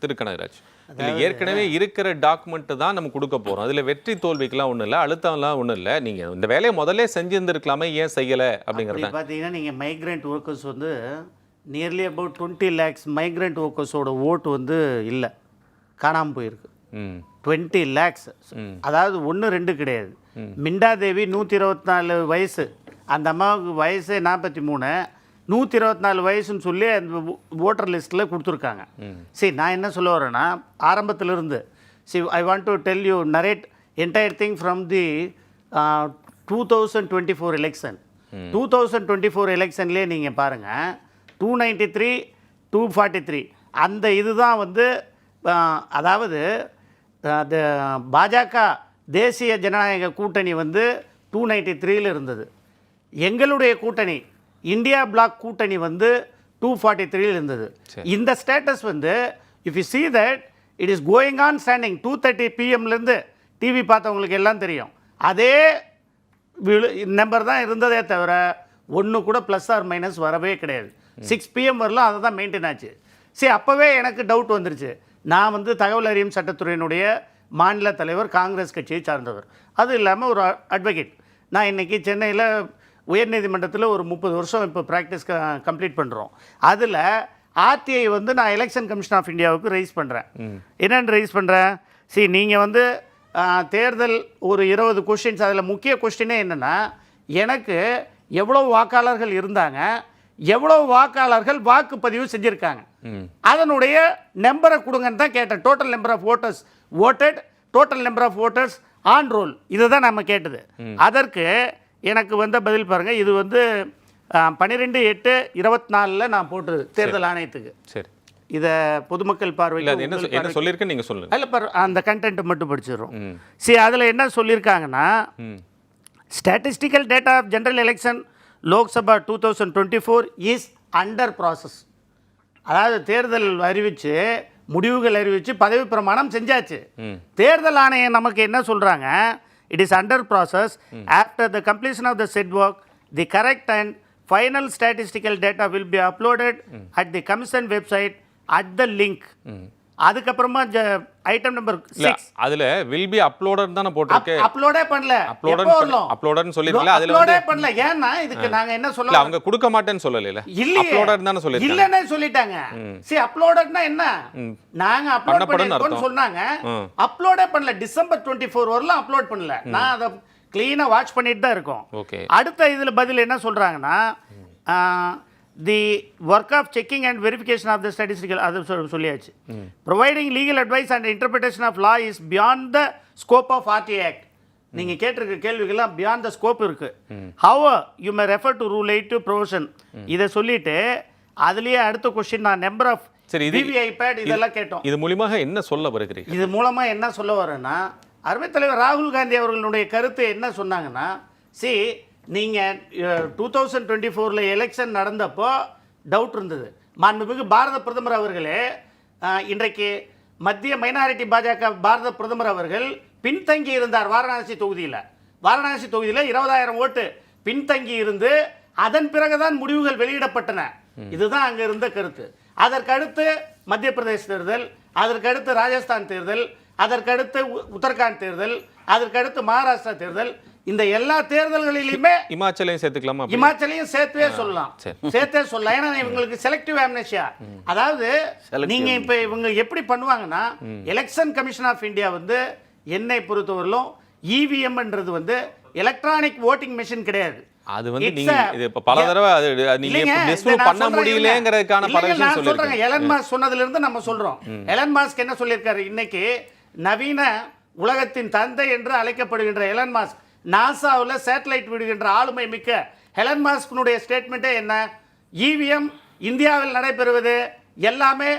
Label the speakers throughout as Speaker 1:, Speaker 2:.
Speaker 1: திரு கனகராஜ், இதில் ஏற்கனவே இருக்கிற டாக்குமெண்ட் தான் நம்ம கொடுக்க போகிறோம். அதில் வெற்றி தோல்விக்கெல்லாம் ஒன்றும் இல்லை, அழுத்தம்லாம் ஒன்றும் இல்லை. நீங்கள் இந்த வேலையை முதல்ல செஞ்சுருந்துருக்கலாமே, ஏன் செய்யலை அப்படிங்கிறது
Speaker 2: பார்த்தீங்கன்னா நீங்கள் மைக்ரெண்ட் ஒர்க்கர்ஸ் வந்து நியர்லி அபவுட் 20 lakhs மைக்ரெண்ட் ஒர்க்கர்ஸோட ஓட்டு வந்து இல்லை, காணாமல் போயிருக்கு. 20 lakhs, அதாவது 1-2 கிடையாது. மிண்டா தேவி 124 வயசு, அந்த அம்மாவுக்கு வயசு 43, 124 வயசுன்னு சொல்லி அந்த ஓட்டர் லிஸ்ட்டில் கொடுத்துருக்காங்க. சரி, நான் என்ன சொல்ல வரேன்னா, ஆரம்பத்திலிருந்து I want to tell you narrate entire thing from the 2024 election. 2024 எலெக்ஷன்லேயே நீங்கள் பாருங்கள், 293, 243 அந்த இதுதான் வந்து அதாவது பாஜக தேசிய ஜனநாயக கூட்டணி வந்து 293 இருந்தது. எங்களுடைய கூட்டணி இந்தியா பிளாக் கூட்டணி வந்து 243 இருந்தது. இந்த ஸ்டேட்டஸ் வந்து if you see that it is going on standing 2:30 PM TV பார்த்தவங்களுக்கு எல்லாம் தெரியும். அதே நம்பர் தான் இருந்ததே தவிர ஒன்று கூட ப்ளஸ் ஆர் மைனஸ் வரவே கிடையாது. 6 PM வரலாம், அதை தான் மெயின்டைன் ஆச்சு. சரி, அப்போவே எனக்கு டவுட் வந்துருச்சு. நான் வந்து தகவல் அறியும் சட்டத்துறையினுடைய மாநில தலைவர், காங்கிரஸ் கட்சியை சார்ந்தவர், அது இல்லாமல் ஒரு அட்வொகேட். நான் இன்றைக்கி சென்னையில் உயர்நீதிமன்றத்தில் ஒரு 30 வருஷம் இப்போ ப்ராக்டிஸ் கம்ப்ளீட் பண்ணுறோம். அதில் ஆர்டிஐ வந்து நான் எலெக்ஷன் கமிஷன் ஆஃப் இந்தியாவுக்கு ரைஸ் பண்ணுறேன். என்னென்னு ரைஸ் பண்ணுறேன்? சரி, நீங்கள் வந்து தேர்தல் ஒரு 20 கொஸ்டின்ஸ், அதில் முக்கிய கொஸ்டினே என்னென்னா, எனக்கு எவ்வளோ வாக்காளர்கள் இருந்தாங்க, எவ்வளோ வாக்காளர்கள் வாக்குப்பதிவு செஞ்சுருக்காங்க, அதனுடைய நம்பரை கொடுங்கன்னு தான் கேட்டேன். Total number of voters voted, total number of voters on roll, இதை தான் நம்ம கேட்டது. அதற்கு எனக்கு வந்த பதில் பாருங்கள். இது வந்து 12/8/24 நான் போட்டு தேர்தல் ஆணையத்துக்கு. சரி, இதை பொதுமக்கள் பார்வையில்
Speaker 1: என்ன சொல்லியிருக்கேன் நீங்கள் சொல்லுங்கள்.
Speaker 2: இல்லை, அந்த கண்டென்ட்டை மட்டும் படிச்சிடுறோம். சரி, அதில் என்ன சொல்லியிருக்காங்கன்னா, statistical data of general election Lok Sabha 2024 is under process. அதாவது தேர்தல் அறிவித்து, முடிவுகள் அறிவித்து பதவி பிரமாணம் செஞ்சாச்சு. தேர்தல் ஆணையம் நமக்கு என்ன சொல்கிறாங்க? It is under process. After the completion of the said work, the correct and final statistical data will be uploaded at the commission website at the link. அதுக்கப்புறமா ஐட்டம் நம்பர் 6
Speaker 1: அதுல will be uploaded தான போட்டுருக்கு.
Speaker 2: அப்லோடே பண்ணல.
Speaker 1: அப்லோடட்னு சொல்லிருக்கல. அதுல
Speaker 2: அப்லோடே பண்ணல. ஏன்னா இதுக்கு நாங்க என்ன சொல்லல,
Speaker 1: அவங்க கொடுக்க மாட்டேன்னு சொல்லல. அப்லோடட் தான சொல்லிருக்காங்க.
Speaker 2: இல்லனே சொல்லிட்டாங்க. சரி, அப்லோடட்னா என்ன? நாங்க அப்லோட் பண்ணிருக்கோம்னு சொன்னாங்க. அப்லோடே பண்ணல. டிசம்பர் 24 வரலாம் அப்லோட் பண்ணல. நான் அத க்ளீனா வாட்ச் பண்ணிட்டு தான் இருக்கோம். அடுத்த இதுல பதில் என்ன சொல்றாங்கன்னா, the work of checking and verification of the statistical, அது சொல்லியாச்சு. providing legal advice and interpretation of law is beyond the scope of RTA Act. நீங்கள் கேட்டிருக்க கேள்விகள்லாம் beyond the scope இருக்கு. however you may refer to rule 8 provision. இதை சொல்லிட்டு அதுலேயே அடுத்த கொஸ்டின் நான் நம்பர் ஆஃப் VVIPAT இதெல்லாம் கேட்டோம்.
Speaker 1: இது மூலமாக என்ன சொல்ல வருகிறீர்கள்?
Speaker 2: இது மூலமாக என்ன சொல்ல வரேன்னா, அருமை தலைவர் ராகுல் காந்தி அவர்களுடைய கருத்து என்ன சொன்னாங்கன்னா, நீங்கள் 2024 எலெக்ஷன் நடந்தப்போ டவுட் இருந்தது. மாண்புமிகு பாரத பிரதமர் அவர்களே, இன்றைக்கு மத்திய மைனாரிட்டி பாஜக பாரத பிரதமர் அவர்கள் பின்தங்கி இருந்தார். வாரணாசி தொகுதியில் 20,000 ஓட்டு பின்தங்கி இருந்து அதன் பிறகுதான் முடிவுகள் வெளியிடப்பட்டன. இதுதான் அங்கே இருந்த கருத்து. அதற்கடுத்து மத்திய பிரதேச தேர்தல், அதற்கடுத்து ராஜஸ்தான் தேர்தல், அதற்கடுத்து உத்தரகாண்ட் தேர்தல், அதற்கடுத்து மகாராஷ்டிரா தேர்தல், இந்த எல்லா தேர்தல்களிலுமே
Speaker 1: இமாச்சலையும் சேர்த்துக்கலாமா?
Speaker 2: இமாச்சலையும் சேர்த்தே சொல்லலாம். ஏன்னா இவங்களுக்கு செலக்டிவ் ஆம்னேசியா. அதாவது நீங்க இப்ப இவங்க எப்படி பண்ணுவாங்கன்னா, எலெக்ஷன் கமிஷன் ஆஃப் இந்தியா வந்து என்னை பொறுத்தவரையிலும் இவிஎம்ன்றது வந்து எலக்ட்ரானிக் ஓட்டிங் மெஷின் கிடையாது.
Speaker 1: அது வந்து நீங்க இது பல தடவை நீங்க டிஸ்ப்ரூவ் பண்ண முடியலங்கிறதுக்கான பல விஷயம் சொல்றீங்க.
Speaker 2: எலன் மாஸ்க் சொன்னதுல இருந்து நம்ம சொல்றோம். எலன் மாஸ்க் என்ன சொல்லியிருக்காரு? இன்னைக்கு நவீன உலகத்தின் தந்தை என்று அழைக்கப்படுகின்ற எலன் மாஸ்க் நாசாவில் சேட்டலைட் விடுகின்ற ஆளுமை மிக்க எலன் மாஸ்கினுடைய ஸ்டேட்மெண்ட்டே என்ன? இவிஎம் இந்தியாவில் நடைபெறுவது எல்லாமே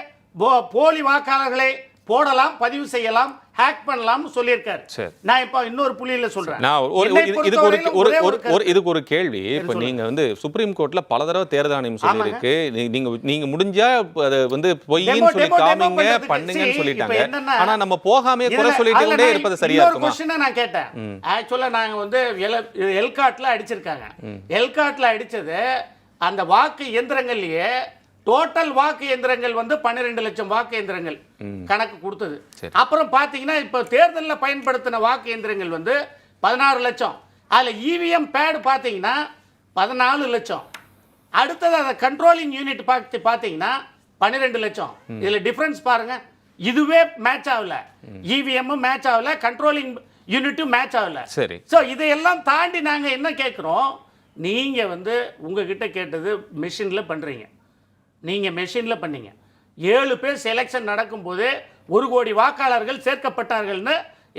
Speaker 2: போலி வாக்காளர்களை போடலாம், பதிவு செய்யலாம், ஹேக் பண்ணலாம்னு சொல்லியிருக்காரு. நான் இப்போ இன்னொரு புள்ளியில சொல்றேன்.
Speaker 1: இதுக்கு ஒரு கேள்வி. இப்போ நீங்க வந்து சுப்ரீம் கோர்ட்ல பல தடவை தேர்தல் ஆணையம் சொல்லியிருக்கு, நீங்க முடிஞ்சா அதை வந்து பொய்ன்னு சொல்லி காமிங்க, பண்ணுங்கன்னு சொல்லிட்டாங்க. ஆனா நம்ம போகாமே குறை சொல்லிட்டு கொண்டே இருப்பது சரியா இருக்குமா?
Speaker 2: क्वेश्चन நான் கேட்டேன். ஆக்சுவலா நாங்க வந்து எல்காட்ல அடிச்சிருக்காங்க. எல்காட்ல அடிச்சது அந்த வாக்கு இயந்திரங்கள்லயே டோட்டல் வாக்கு எந்திரங்கள் வந்து 12 லட்சம் வாக்கு எந்திரங்கள் கணக்கு கொடுத்தது. அப்புறம் பார்த்தீங்கன்னா இப்போ தேர்தலில் பயன்படுத்தின வாக்கு எந்திரங்கள் வந்து 16 லட்சம். அதில் இவிஎம் பேடு பார்த்தீங்கன்னா 14 லட்சம். அடுத்தது அதை கண்ட்ரோலிங் யூனிட் பார்த்தீங்கன்னா 12 லட்சம். இதில் டிஃப்ரென்ஸ் பாருங்க. இதுவே மேட்ச் ஆகல, இவிஎம்மும் மேட்ச் ஆகல, கண்ட்ரோலிங் யூனிட்டும் மேட்ச் ஆகல.
Speaker 1: சரி.
Speaker 2: ஸோ இதையெல்லாம் தாண்டி நாங்கள் என்ன கேட்குறோம், நீங்கள் வந்து உங்ககிட்ட கேட்டது மெஷினில் பண்ணுறீங்க. நீங்கள் மெஷினில் பண்ணீங்க. 7 பேர் செலெக்ஷன் நடக்கும்போது 1 கோடி வாக்காளர்கள் சேர்க்கப்பட்டார்கள்னு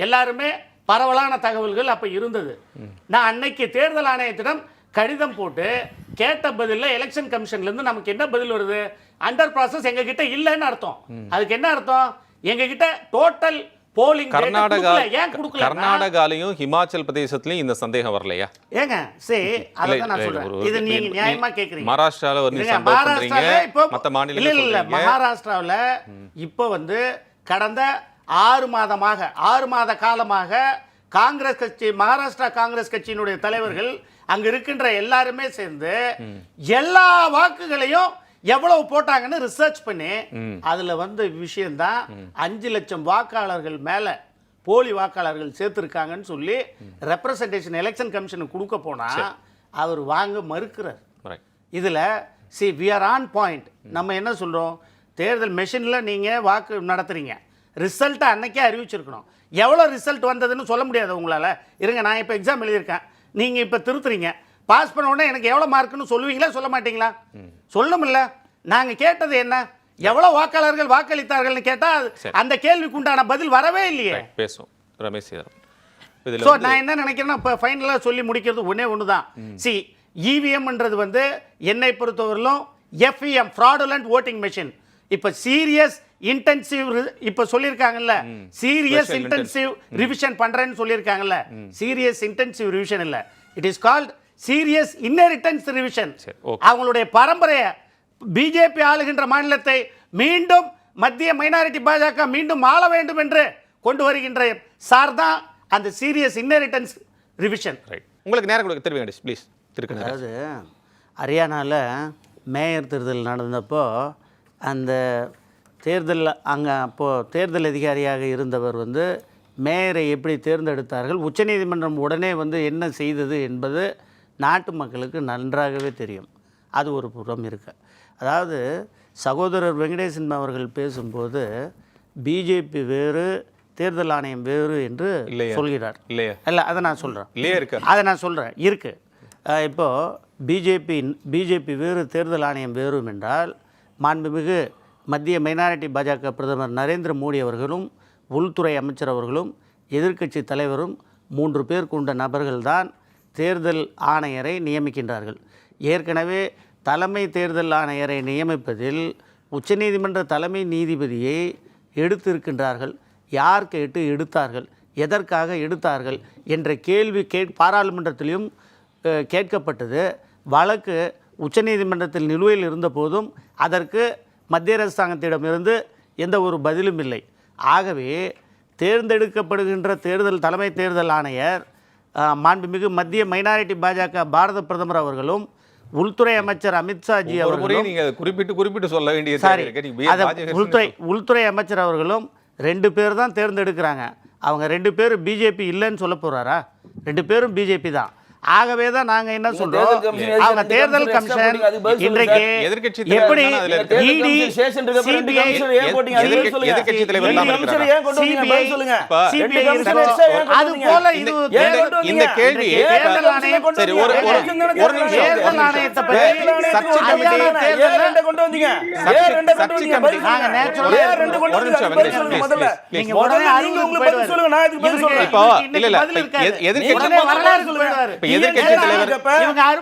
Speaker 2: எல்லாருமே பரவலான தகவல்கள் அப்போ இருந்தது. நான் அன்னைக்கு தேர்தல் ஆணையத்திடம் கடிதம் போட்டு கேட்ட பதிலில் எலெக்ஷன் கமிஷன்லேருந்து நமக்கு என்ன பதில் வருது, அண்டர் ப்ராசஸ் எங்ககிட்ட இல்லைன்னு அர்த்தம். அதுக்கு என்ன அர்த்தம், எங்ககிட்ட டோட்டல் போலிங்
Speaker 1: கர்நாடகாலையும் ஹிமாச்சல் பிரதேசத்திலயும் இந்த சந்தேகம் வரலையா?
Speaker 2: ஏங்க சரி, அதான் நான் சொல்றேன். இது நீங்க நியாயமா கேக்குறீங்க.
Speaker 1: மகாராஷ்டிரால வந்து சம்பவம் பண்றீங்க, மத்த மாநிலங்கள்ல
Speaker 2: இல்ல மகாராஷ்டிராவுல இப்போ வந்து கடந்த 6 மாத காலமாக காங்கிரஸ் கட்சி, மகாராஷ்டிரா காங்கிரஸ் கட்சியினுடைய தலைவர்கள் அங்க இருக்கின்ற எல்லாருமே சேர்ந்து எல்லா வாக்குகளையும் எவ்வளவு போட்டாங்கன்னு ரிசர்ச் பண்ணி அதுல வந்து விஷயம் தான் 5 லட்சம் வாக்காளர்கள் மேல போலி வாக்காளர்கள் சேர்த்திருக்காங்கன்னு சொல்லி ரெப்ரசன்டேஷன் எலெக்ஷன் கமிஷனுக்கு கொடுக்க போனா அவர் வாங்க மறுக்கிறார். இதுல we are on point. நம்ம என்ன சொல்றோம், தேர்தல் மெஷின்ல நீங்க வாக்கு நடத்துறீங்க, ரிசல்ட்டை அன்னைக்கே அறிவிச்சிருக்கணும். எவ்வளோ ரிசல்ட் வந்ததுன்னு சொல்ல முடியாது உங்களால். இருங்க, நான் இப்போ எக்ஸாம் எழுதியிருக்கேன், நீங்கள் இப்போ திருத்துறீங்க, பாஸ் பண்ண உடனே எனக்கு எவ்வளோ மார்க்குன்னு சொல்லுவீங்களா சொல்ல மாட்டீங்களா? சொல்லணும்ல. நாங்கள் கேட்டது என்ன, எவ்வளோ வாக்காளர்கள் வாக்களித்தார்கள்னு கேட்டால் அந்த கேள்விக்கு உண்டான பதில் வரவே இல்லையே.
Speaker 1: பேசும் ரமேஷ்.
Speaker 2: ஸோ நான் என்ன நினைக்கிறேன்னா, இப்போ ஃபைனலாக சொல்லி முடிக்கிறது ஒன்று தான். இவிஎம்ன்றது வந்து என்னை பொறுத்தவரையிலும் எஃப்இஎம், ஃப்ராடுலண்ட் ஓட்டிங் மெஷின். இப்போ சீரியஸ் இன்டென்சிவ் இப்போ சொல்லியிருக்காங்கல்ல, சீரியஸ் இன்டென்சிவ் ரிவிஷன் பண்றேன்னு சொல்லியிருக்காங்கல்ல, சீரியஸ் இன்டென்சிவ் ரிவிஷன் இல்ல, it is called serious inheritance revision. அவங்களுடைய பரம்பரையை பிஜேபி ஆளுகின்ற மாநிலத்தை மீண்டும் மத்திய மைனாரிட்டி பாஜக மீண்டும் ஆள வேண்டும் என்று கொண்டு வருகின்ற சார் தான் அந்த சீரியஸ் இன்ஹெரிட்டன்ஸ் ரிவிஷன்.
Speaker 1: உங்களுக்கு நேரம் கொடுக்க தெரியும் ப்ளீஸ்.
Speaker 2: அதாவது ஹரியானாவில் மேயர் தேர்தல் நடந்தப்போ அந்த தேர்தல் அங்கே அப்போது தேர்தல் அதிகாரியாக இருந்தவர் வந்து மேயரை எப்படி தேர்ந்தெடுத்தார்கள், உச்சநீதிமன்றம் உடனே வந்து என்ன செய்தது என்பது நாட்டு மக்களுக்கு நன்றாகவே தெரியும். அது ஒரு புறம் இருக்கு. அதாவது சகோதரர் வெங்கடேசன் அவர்கள் பேசும்போது பிஜேபி வேறு தேர்தல் ஆணையம் வேறு என்று சொல்கிறார். இல்லை, அதை நான் சொல்கிறேன். அதை நான் சொல்கிறேன் இருக்குது. இப்போது பிஜேபி வேறு தேர்தல் ஆணையம் வேறும் என்றால் மாண்புமிகு மத்திய மைனாரிட்டி பாஜக பிரதமர் நரேந்திர மோடி அவர்களும் உள்துறை அமைச்சர் அவர்களும் எதிர்க்கட்சி தலைவரும் 3 பேர் கொண்ட நபர்கள்தான் தேர்தல் ஆணையரை நியமிக்கின்றார்கள். ஏற்கனவே தலைமை தேர்தல் ஆணையரை நியமிப்பதில் உச்சநீதிமன்ற தலைமை நீதிபதியை எடுத்திருக்கின்றார்கள். யார் கேட்டு எடுத்தார்கள், எதற்காக எடுத்தார்கள் என்ற கேள்வி பாராளுமன்றத்திலும் கேட்கப்பட்டது. வழக்கு உச்சநீதிமன்றத்தில் நிலுவையில் இருந்த போதும் அதற்கு மத்திய அரசாங்கத்திடமிருந்து எந்த ஒரு பதிலும் இல்லை. ஆகவே தேர்ந்தெடுக்கப்படுகின்ற தலைமை தேர்தல் ஆணையர் மாண்புமிகு மத்திய மைனாரிட்டி பாஜக பாரத பிரதமர் அவர்களும் உள்துறை அமைச்சர் அமித்ஷாஜி அவர்களும்
Speaker 1: குறிப்பிட்டு சொல்ல வேண்டிய
Speaker 2: உள்துறை அமைச்சர் அவர்களும் 2 பேர் தான் தேர்ந்தெடுக்கிறாங்க. அவங்க 2 பேரும் பிஜேபி இல்லைன்னு சொல்ல போகிறாரா? 2 பேரும் பிஜேபி தான். ஆகவே தான் நாங்க என்ன சொல்றோம், அவங்க தேர்தல் கமிஷன் இன்றைக்கு எப்படி இடி சிபிஐ
Speaker 1: எதிர்க்கட்சி தலைவர்
Speaker 2: அது போல இது
Speaker 1: இந்த கேள்வி
Speaker 2: தேர்தல் ஆணையம் சரி ஒரு தேர்தல் ஆணையத்தை பத்தி சர்ச்சை கமிட்டி கொண்டு வந்தீங்க. சர்ச்சை கமிட்டி நாங்க நேச்சுரலா முதல்ல நீங்க உடனே அறிவு உங்களுக்கு பதில் சொல்லுங்க. நான் இதுக்கு பதில் சொல்றேன். இப்போ இல்ல எதிர்க்கட்சி வரலாறு சொல்றாரு.
Speaker 1: எதிர்க்கட்சி தலைவர்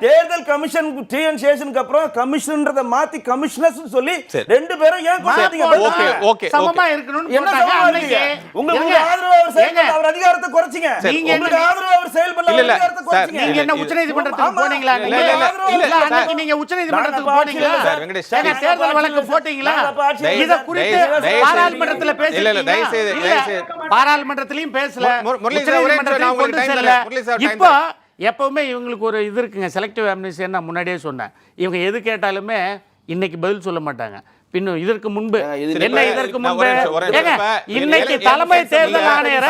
Speaker 3: தேர்தல் கமிஷன் டிஎன்சேஷனுக்கு அப்புறம் கமிஷனரத மாத்தி கமிஷனர்ஸ் சொல்லி 2 பேரும் ஏன் கொண்டாதீங்க?
Speaker 1: ஓகே ஓகே
Speaker 2: சமமா இருக்கணும்னு போட்டாங்க. அன்னைக்கு
Speaker 3: உங்களுக்கு ஆதரவா அவர் செயல்பட அவர் அதிகாரத்தை குறைச்சீங்க. உங்களுக்கு ஆதரவா அவர் செயல்பட அதிகாரத்தை குறைச்சீங்க.
Speaker 2: நீங்க என்ன உச்சநீதிமன்றத்துக்கு போனீங்களா? இல்ல அன்னைக்கு நீங்க உச்சநீதிமன்றத்துக்கு போனீங்களா? நீங்க தேர்தல் வழக்கு போட்டீங்களா? இத குறித்து பாராளுமன்றத்துல பேசல. பாராளுமன்றத்திலயும் பேசல. உச்சநீதிமன்றத்துக்கு கொண்டு செல்லல. இப்போ எப்பவுமே இவங்களுக்கு ஒரு இது இருக்குங்க, செலக்டிவ் அம்னஸ்டி. நான் முன்னாடியே சொன்னேன், இவங்க எது கேட்டாலுமே இன்னைக்கு பதில் சொல்ல மாட்டாங்க. பின்னும் இதற்கு முன்பு
Speaker 3: இதுல
Speaker 2: என்ன இதற்கு முன்பு
Speaker 1: ஒரே
Speaker 2: ஏங்க,
Speaker 1: நிமிஷம்.
Speaker 2: இன்னைக்கு தலைமை தேர்தல் ஆணையர்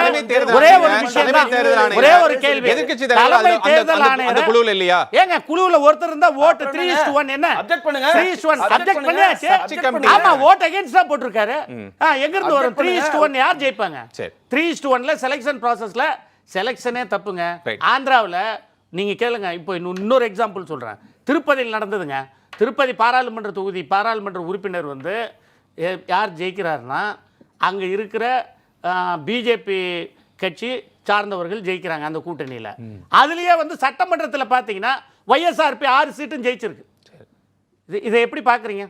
Speaker 2: ஒரே ஒரு விஷயம் தான், ஒரே ஒரு கேள்வி.
Speaker 1: எதிர்க்கட்சி
Speaker 2: தலைமை தேர்தல்
Speaker 1: அந்த
Speaker 2: ஆணையர்
Speaker 1: குழுல இல்லையா?
Speaker 2: ஏங்க குழுவுல ஒருத்தர் இருந்தா ஓட்டு 3:1 என்ன
Speaker 3: அப்ஜெக்ட் பண்ணுங்க.
Speaker 2: 3:1
Speaker 3: Object
Speaker 2: அப்ஜெக்ட்
Speaker 3: பண்ணுங்க.
Speaker 2: பண்ணியாச்சு. ஆமா, ஓட் அகைன்ஸ்ட் தான் போட்டுருக்காரு. எங்க இருந்து வரும்? 3:1 யார் ஜெயிப்பாங்க?
Speaker 1: சரி.
Speaker 2: 3:1ல செலக்ஷன் ப்ராசஸ்ல செலக்ஷனே தப்புங்க.
Speaker 1: Right.
Speaker 2: ஆந்திராவுல நீங்க கேளுங்க. இப்போ இன்னொரு எக்ஸாம்பிள் சொல்றேன். திருப்பதியில் நடந்ததுங்க. திருப்பதி பாராளுமன்ற தொகுதி பாராளுமன்ற உறுப்பினர் வந்து யார் ஜெயிக்கிறாருன்னா அங்க இருக்கிற பிஜேபி கட்சி சார்ந்தவர்கள் ஜெயிக்கிறாங்க அந்த கூட்டணியில். அதுலயே வந்து சட்டமன்றத்தில் பார்த்தீங்கன்னா ஒய்எஸ்ஆர்பி 6 சீட்டும் ஜெயிச்சிருக்கு. இதை எப்படி பார்க்குறீங்க?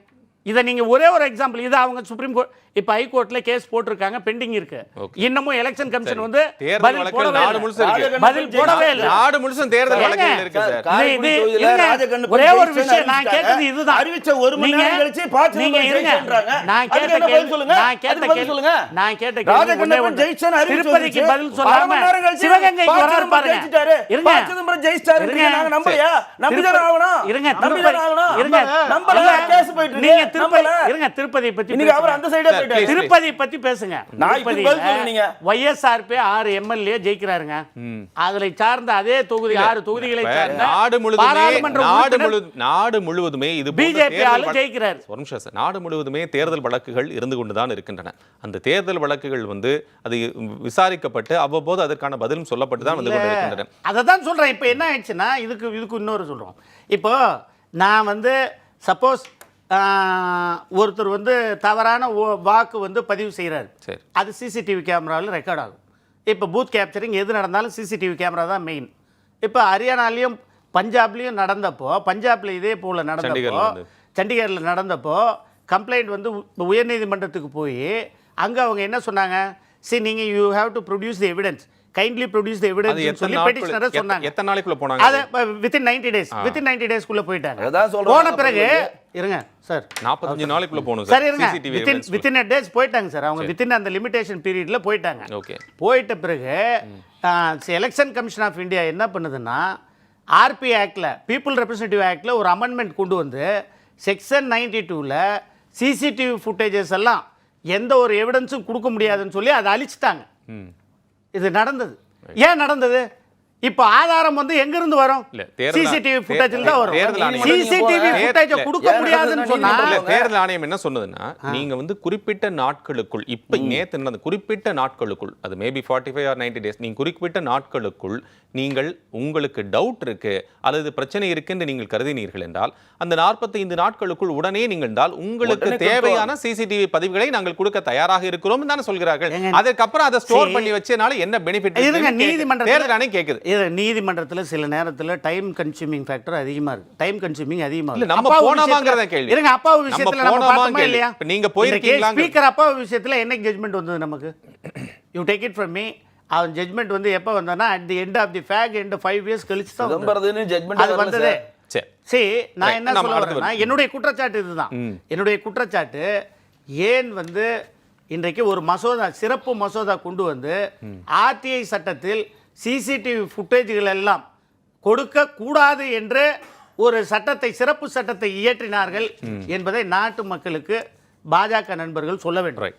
Speaker 2: இதை நீங்கள் ஒரே ஒரு எக்ஸாம்பிள், இதை அவங்க சுப்ரீம் கோர்ட் இப்போ ஹைகோர்ட்ல கேஸ் போட்டிருக்காங்க, பெண்டிங் இருக்கு. இன்னமும் எலெக்ஷன் கமிஷன் வந்து பதில் போடவே இல்லை.
Speaker 1: நாடு முழுசும் தேர்தல் வழக்குகள் இருக்கு சார்.
Speaker 2: ஒரே ஒரு விஷயம் நான் கேட்கறது இதுதான்.
Speaker 3: அறிவிச்ச ஒரு மணி நேரம் கழிச்சு பாத்து
Speaker 2: நீங்க இருங்க. நான் கேட்ட கேள்வி திருப்பதிக்கு பதில் சொல்லாம சிவகங்கைக்கு வராரு பாருங்க. இருங்க திருப்பதி பத்தி திருப்பதி பத்தி பேசுங்க. ஒய்எஸ்ஆர்பி 6 எம்எல்ஏ ஜெயிக்கிறாருங்க. அதுல சார்ந்த அதே தொகுதி 6 தொகுதிகளை சார்ந்த
Speaker 1: நாடு முழுவதுமே இது
Speaker 2: பிஜேபி ஆளு ஜெயிக்கிறார்.
Speaker 1: ஒரு நிமிஷம் சார். நாடு முழுவதுமே தேர்தல் வழக்குகள் இருந்து கொண்டுதான் இருக்கின்றன. அந்த தேர்தல் வழக்குகள் வந்து அது விசாரிக்கப்பட்டு அவ்வப்போது அதற்கான பதிலும் சொல்லப்பட்டு தான் வந்து கொண்டிருக்கின்றன.
Speaker 2: அதை தான் சொல்றேன். இப்போ என்ன ஆயிடுச்சுன்னா இதுக்கு இன்னொரு சொல்றோம். இப்போ நான் வந்து சப்போஸ் ஒருத்தர் வந்து தவறான வாக்கு வந்து பதிவு செய்கிறார், அது சிசிடிவி கேமராவில் ரெக்கார்ட் ஆகும். இப்போ பூத் கேப்சரிங் எது நடந்தாலும் சிசிடிவி கேமரா தான் மெயின். இப்போ ஹரியானாலையும் பஞ்சாப்லேயும் நடந்தப்போ, பஞ்சாபில் இதே போல் நடந்தப்போ, சண்டிகரில் நடந்தப்போ கம்ப்ளைண்ட் வந்து உயர்நீதிமன்றத்துக்கு போய் அங்கே அவங்க என்ன சொன்னாங்க? சரி, நீங்கள் you have to produce the evidence, kindly produce the evidence சொல்லி பெட்டிஷனரை சொன்னாங்க.
Speaker 1: எத்தனை நாளைக்குள்ள போனாங்க?
Speaker 2: அது within 90 days, within 90 days குள்ள போயிட்டாங்க. போன பிறகு இருங்க சார்,
Speaker 1: 45 நாளைக்குள்ள போணும்
Speaker 2: சார். இருங்க, within a days போயிட்டாங்க சார். அவங்க within அந்த லிமிட்டேஷன் பீரியட்ல போயிட்டாங்க.
Speaker 1: ஓகே.
Speaker 2: போயிட்ட பிறகு எலெக்ஷன் கமிஷன் ஆஃப் இந்தியா என்ன பண்ணுதுன்னா, ஆர்பி ஆக்ட்ல, பீப்புள் ரெப்ரசன்டேட்டிவ் ஆக்ட்ல ஒரு அமெண்ட்மெண்ட் கொண்டு வந்து செக்ஷன் 92ல சிசிடிவி ஃபுட்டேஜஸ் எல்லாம் எந்த ஒரு எவிடன்ஸும் கொடுக்க முடியாதுன்னு சொல்லி அதை அழிச்சிட்டாங்க. இது நடந்தது. ஏன் நடந்தது? இப்போ ஆதாரம் வந்து எங்க இருந்து வரும்? சிசிடிவி ஃபுட்டேஜ்ல தான் வரும். சிசிடிவி ஃபுட்டேஜ் கொடுக்க முடியாதுன்னு சொன்னா
Speaker 1: தேர்தல் ஆணையம் என்ன சொன்னதுன்னா, நீங்க வந்து குறிப்பிட்ட நாட்களுக்குள், இப்ப நேத்து நடந்த குறிப்பிட்ட நாட்களுக்குள், அது மேபி 45 or 90 days, நீங்க குறிப்பிட்ட நாட்களுக்குள் நீங்கள் உங்களுக்கு டவுட் இருக்கு அல்லது பிரச்சனை இருக்குன்னு நீங்கள் கருதினீர்கள் என்றால் அந்த 45 நாட்களுக்குள் உடனே நீங்கள் என்றால் உங்களுக்கு தேவையான சிசிடிவி பதிவுகளை நாங்கள் கொடுக்க தயாராக இருக்கிறோம் தானே சொல்கிறார்கள். அதுக்கப்புறம் அதை ஸ்டோர் பண்ணி வச்சனால என்ன பெனிஃபிட்? தேர்தல் ஆணையம் கேக்குது.
Speaker 2: நீதிமன்றத்தில் சில நேரத்தில் டைம் கன்சூமிங் ஃபேக்டர் அதிகமாக இருக்கு. டைம் கன்சூமிங் அதிகமாக
Speaker 1: இருக்கு. நம்ம போனோமாங்கறத கேள்வி.
Speaker 2: இருங்க, அப்பா விஷயத்துல நம்ம பார்த்தோமா இல்லையா?
Speaker 1: நீங்க போயிருக்கீங்களா?
Speaker 2: ஸ்பீக்கர் அப்பா விஷயத்துல என்ன ஜட்ஜ்மென்ட் வந்தது நமக்கு? You take it from me. அவன் ஜட்ஜ்மென்ட் வந்து எப்போ வந்தானா, at the end of the fake, end 5 years கழிச்சு தான் அது வந்தது. சரி, நான் என்ன சொல்ல வரேன்னா, என்னுடைய குற்றச்சாட்டு இதுதான். என்னுடைய குற்றச்சாட்டு, ஏன் வந்து இன்றைக்கு ஒரு மசோதா, சிறப்பு மசோதா கொண்டு வந்து ஆர்டிஐ சட்டத்தில் சிசிடிவி ஃபுட்டேஜ்கள் எல்லாம் கொடுக்க கூடாது என்று ஒரு சட்டத்தை, சிறப்பு சட்டத்தை இயற்றினார்கள் என்பதை நாட்டு மக்களுக்கு பாஜக நண்பர்கள் சொல்ல வேண்டும்.